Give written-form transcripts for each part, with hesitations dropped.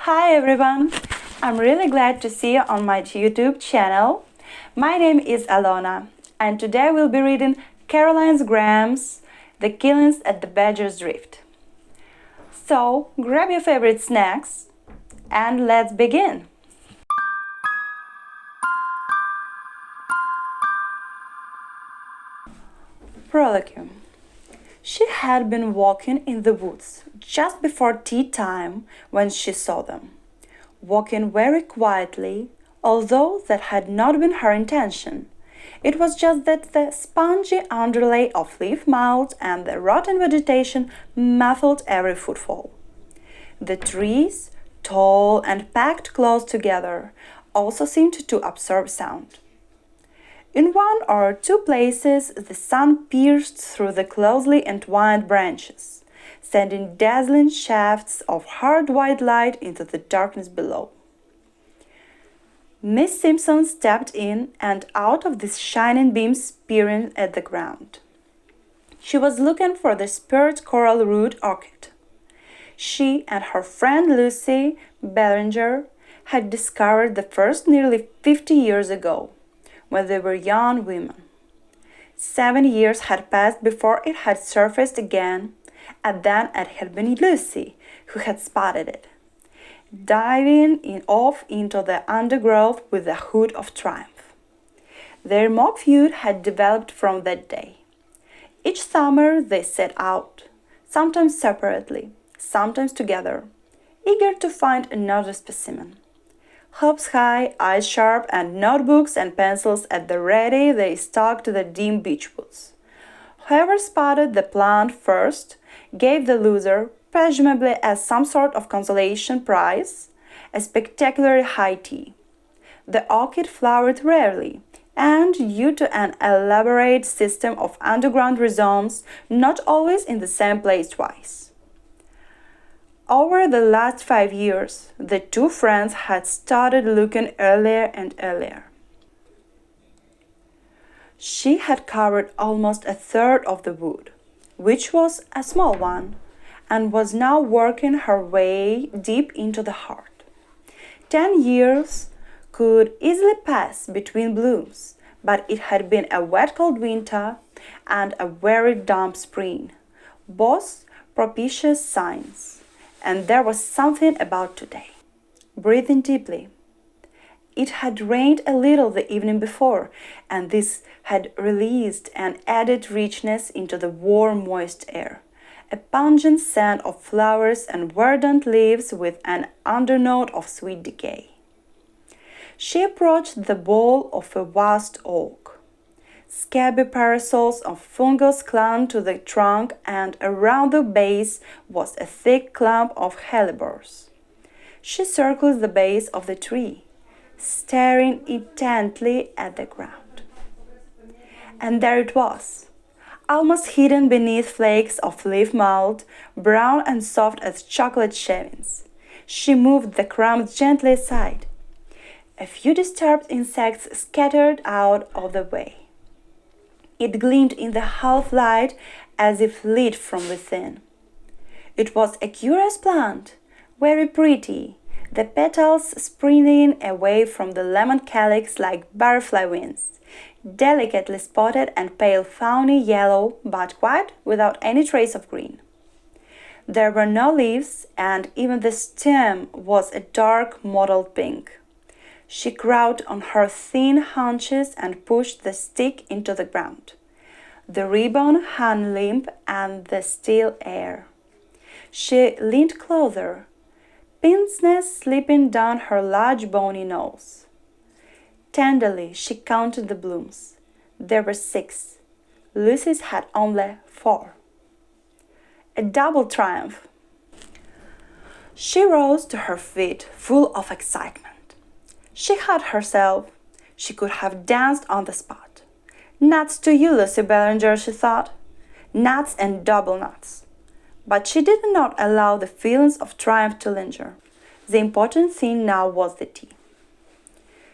Hi everyone! I'm really glad to see you on my YouTube channel. My name is Alona and today we'll be reading Caroline Graham's The Killings at the Badger's Drift. So grab your favorite snacks and let's begin! Prologue. She had been walking in the woods just before tea time when she saw them, walking very quietly, although that had not been her intention. It was just that the spongy underlay of leaf mould and the rotten vegetation muffled every footfall. The trees, tall and packed close together, also seemed to absorb sound. In one or two places, the sun pierced through the closely entwined branches, sending dazzling shafts of hard white light into the darkness below. Miss Simpson stepped in and out of these shining beams peering at the ground. She was looking for the spurred coral root orchid. She and her friend Lucy Bellinger had discovered the first nearly 50 years ago, when they were young women. 7 years had passed before it had surfaced again, and then it had been Lucy who had spotted it, diving off into the undergrowth with a hoot of triumph. Their mock feud had developed from that day. Each summer they set out, sometimes separately, sometimes together, eager to find another specimen. Hopes high, eyes sharp, and notebooks and pencils at the ready, they stalked the dim beech woods. Whoever spotted the plant first gave the loser, presumably as some sort of consolation prize, a spectacularly high tea. The orchid flowered rarely, and due to an elaborate system of underground rhizomes, not always in the same place twice. Over the last 5 years, the two friends had started looking earlier and earlier. She had covered almost a third of the wood, which was a small one, and was now working her way deep into the heart. 10 years could easily pass between blooms, but it had been a wet cold winter and a very damp spring, both propitious signs. And there was something about today. Breathing deeply. It had rained a little the evening before, and this had released an added richness into the warm, moist air, a pungent scent of flowers and verdant leaves with an undernote of sweet decay. She approached the bole of a vast oak. Scabby parasols of fungus clung to the trunk, and around the base was a thick clump of hellebores. She circled the base of the tree, staring intently at the ground. And there it was, almost hidden beneath flakes of leaf mold, brown and soft as chocolate shavings. She moved the crumbs gently aside. A few disturbed insects scattered out of the way. It gleamed in the half-light as if lit from within. It was a curious plant, very pretty, the petals springing away from the lemon calyx like butterfly wings, delicately spotted and pale fawny yellow, but quite without any trace of green. There were no leaves, and even the stem was a dark mottled pink. She crouched on her thin haunches and pushed the stick into the ground. The ribbon hung limp in the still air. She leaned closer, pince-nez slipping down her large bony nose. Tenderly she counted the blooms. There were 6. Lucy's had only 4. A double triumph. She rose to her feet, full of excitement. She had herself. She could have danced on the spot. Nuts to you, Lucy Bellinger, she thought. Nuts and double nuts. But she did not allow the feelings of triumph to linger. The important thing now was the tea.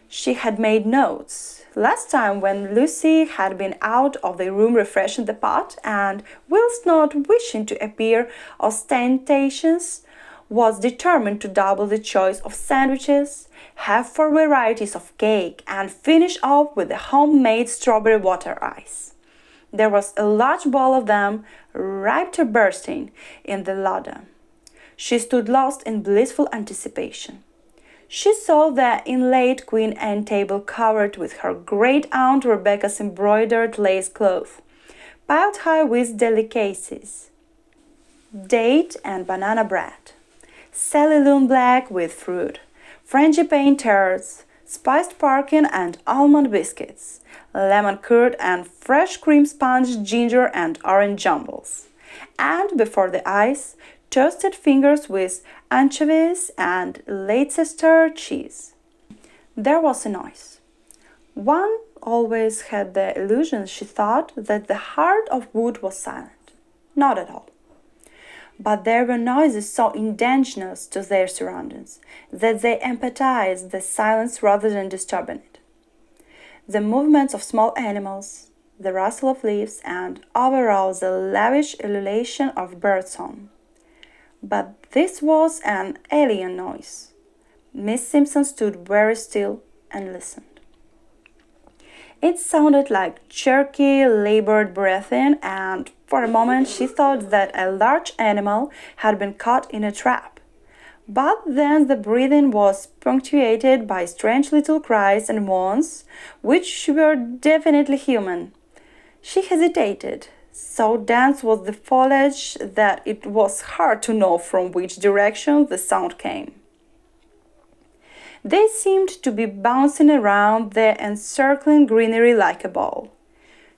She had made notes. Last time when Lucy had been out of the room refreshing the pot, and whilst not wishing to appear ostentatious, was determined to double the choice of sandwiches, have 4 varieties of cake, and finish off with the homemade strawberry water ice. There was a large bowl of them, ripe to bursting, in the larder. She stood lost in blissful anticipation. She saw the inlaid Queen Anne table covered with her great-aunt Rebecca's embroidered lace cloth, piled high with delicacies, date and banana bread, Sally Loon black with fruit, frangipane tarts, spiced pumpkin and almond biscuits, lemon curd and fresh cream sponge, ginger and orange jumbles, and before the ice, toasted fingers with anchovies and Leicester cheese. There was a noise. One always had the illusion, she thought, that the heart of wood was silent. Not at all. But there were noises so indigenous to their surroundings that they empathized the silence rather than disturbing it. The movements of small animals, the rustle of leaves, and overall the lavish ululation of birdsong. But this was an alien noise. Miss Simpson stood very still and listened. It sounded like jerky, labored breathing, and for a moment she thought that a large animal had been caught in a trap. But then the breathing was punctuated by strange little cries and moans, which were definitely human. She hesitated. So dense was the foliage that it was hard to know from which direction the sound came. They seemed to be bouncing around the encircling greenery like a ball.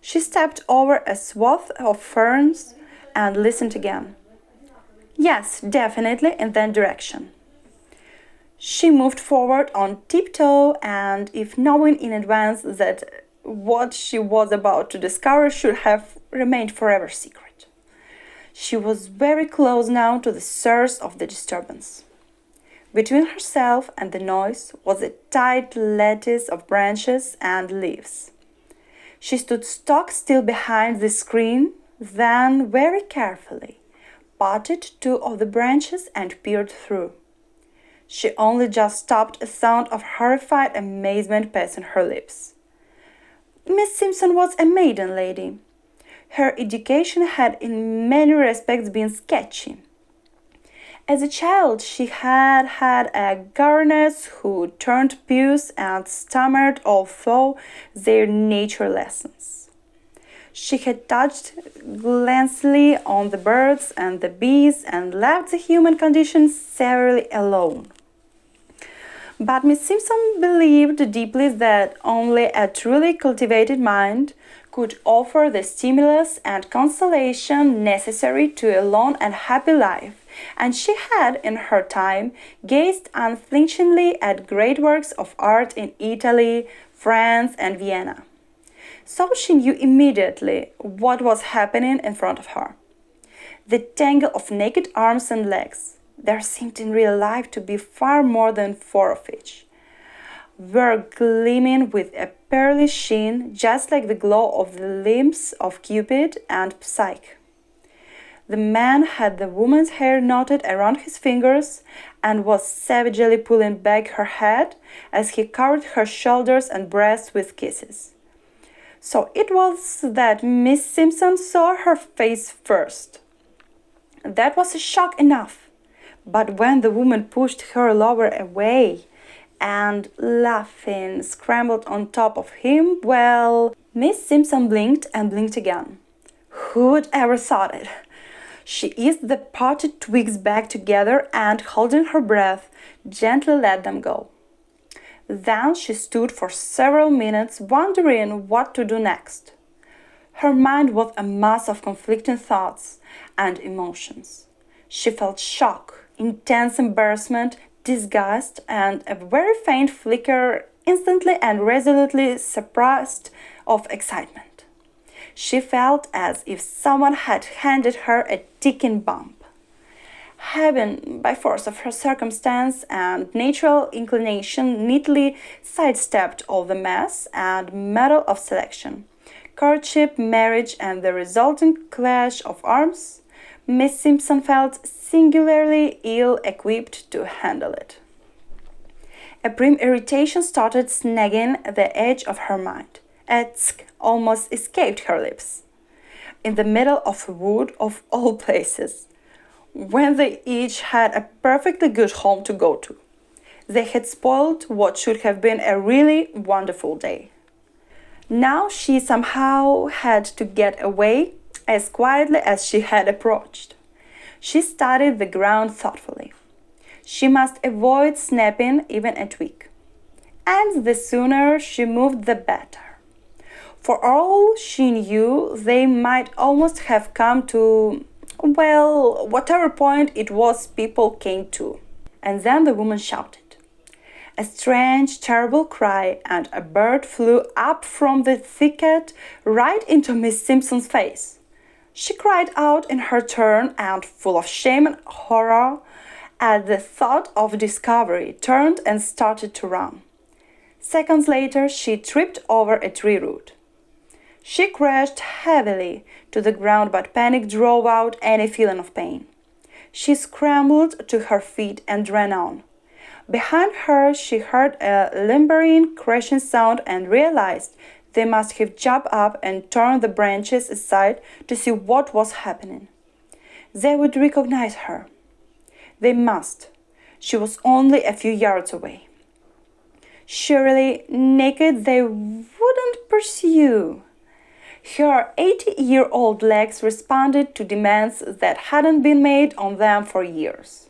She stepped over a swath of ferns and listened again. Yes, definitely in that direction. She moved forward on tiptoe, and if knowing in advance that what she was about to discover should have remained forever secret. She was very close now to the source of the disturbance. Between herself and the noise was a tight lattice of branches and leaves. She stood stock still behind the screen, then very carefully parted 2 of the branches and peered through. She only just stopped a sound of horrified amazement passing her lips. Miss Simpson was a maiden lady. Her education had in many respects been sketchy. As a child, she had had a governess who turned puce and stammered all through their nature lessons. She had touched glancingly on the birds and the bees and left the human condition severely alone. But Miss Simpson believed deeply that only a truly cultivated mind could offer the stimulus and consolation necessary to a long and happy life, and she had, in her time, gazed unflinchingly at great works of art in Italy, France, and Vienna. So she knew immediately what was happening in front of her. The tangle of naked arms and legs, there seemed in real life to be far more than 4 of each, were gleaming with a pearly sheen, just like the glow of the limbs of Cupid and Psyche. The man had the woman's hair knotted around his fingers and was savagely pulling back her head as he covered her shoulders and breast with kisses. So it was that Miss Simpson saw her face first. That was a shock enough. But when the woman pushed her lover away and, laughing, scrambled on top of him, well, Miss Simpson blinked and blinked again. Who would ever thought it? She eased the parted twigs back together and, holding her breath, gently let them go. Then she stood for several minutes wondering what to do next. Her mind was a mass of conflicting thoughts and emotions. She felt shock, intense embarrassment, disgust, and a very faint flicker, instantly and resolutely suppressed, of excitement. She felt as if someone had handed her a ticking bomb. Having, by force of her circumstance and natural inclination, neatly sidestepped all the mess and muddle of selection, courtship, marriage, and the resulting clash of arms, Miss Simpson felt singularly ill-equipped to handle it. A prim irritation started snagging the edge of her mind. A tsk almost escaped her lips. In the middle of a wood of all places, when they each had a perfectly good home to go to. They had spoiled what should have been a really wonderful day. Now she somehow had to get away as quietly as she had approached. She studied the ground thoughtfully. She must avoid snapping even a twig. And the sooner she moved, the better. For all she knew, they might almost have come to, well, whatever point it was people came to. And then the woman shouted. A strange, terrible cry, and a bird flew up from the thicket right into Miss Simpson's face. She cried out in her turn, and, full of shame and horror at the thought of discovery, turned and started to run. Seconds later, she tripped over a tree root. She crashed heavily to the ground, but panic drove out any feeling of pain. She scrambled to her feet and ran on. Behind her, she heard a lumbering, crashing sound and realized they must have jumped up and turned the branches aside to see what was happening. They would recognize her. They must. She was only a few yards away. Surely, naked, they wouldn't pursue. Her 80-year-old legs responded to demands that hadn't been made on them for years.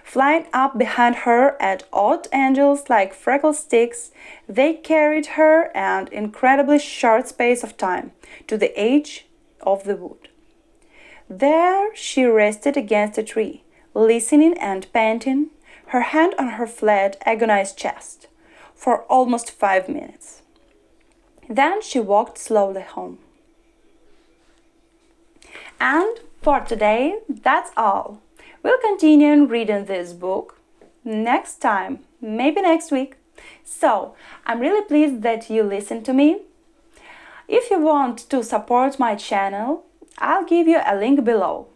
Flying up behind her at odd angles like freckle sticks, they carried her an incredibly short space of time to the edge of the wood. There she rested against a tree, listening and panting, her hand on her flat, agonized chest, for almost 5 minutes. Then she walked slowly home. And for today, that's all. We'll continue reading this book next time, maybe next week. So, I'm really pleased that you listened to me. If you want to support my channel, I'll give you a link below.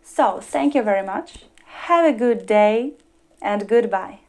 So, thank you very much. Have a good day and goodbye.